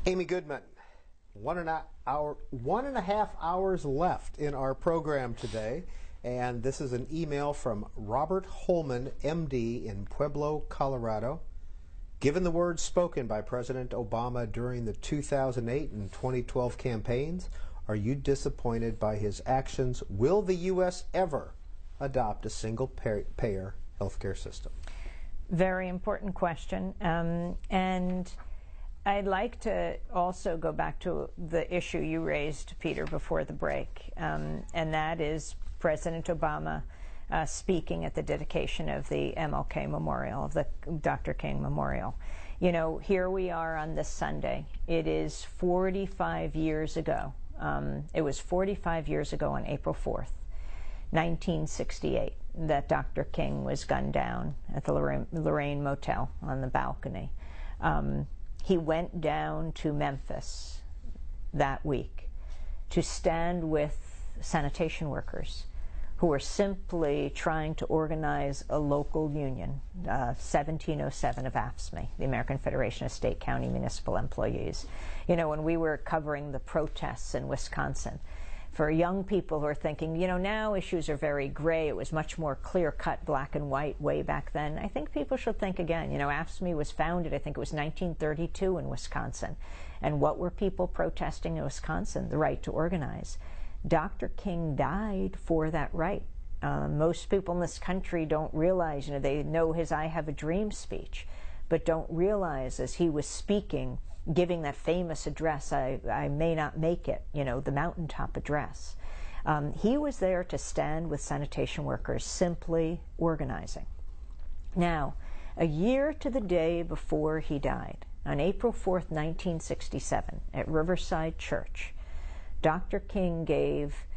Amy Goodman, 1.5 hours left in our program today, and this is an email from Robert Holman, MD, in Pueblo, Colorado. Given the words spoken by President Obama during the 2008 and 2012 campaigns, are you disappointed by his actions? Will the U.S. ever adopt a single-payer healthcare system? Very important question, and I'd like to also go back to the issue you raised, Peter, before the break, and that is President Obama speaking at the dedication of the MLK Memorial, of the Dr. King Memorial. You know, here we are on this Sunday. It is 45 years ago. It was 45 years ago on April 4th, 1968, that Dr. King was gunned down at the Lorraine Motel on the balcony. He went down to Memphis that week to stand with sanitation workers who were simply trying to organize a local union, 1707 of AFSCME, the American Federation of State, County, Municipal Employees. You know, when we were covering the protests in Wisconsin, for young people who are thinking, you know, now issues are very gray, it was much more clear-cut, black and white way back then, I think people should think again. You know, AFSCME was founded, I think it was 1932 in Wisconsin. And what were people protesting in Wisconsin? The right to organize. Dr. King died for that right. Most people in this country don't realize, you know, they know his I Have a Dream speech, but don't realize as he was speaking, giving that famous address, I may not make it, you know, the mountaintop address. He was there to stand with sanitation workers, simply organizing. Now, a year to the day before he died, on April 4th, 1967, at Riverside Church, Dr. King gave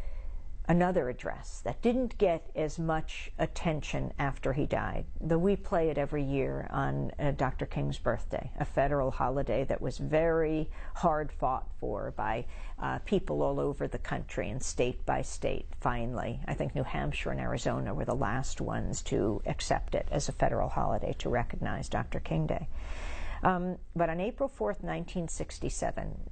another address that didn't get as much attention after he died, though we play it every year on Dr. King's birthday, a federal holiday that was very hard fought for by people all over the country and state by state, finally. I think New Hampshire and Arizona were the last ones to accept it as a federal holiday to recognize Dr. King Day. But on April 4th, 1967,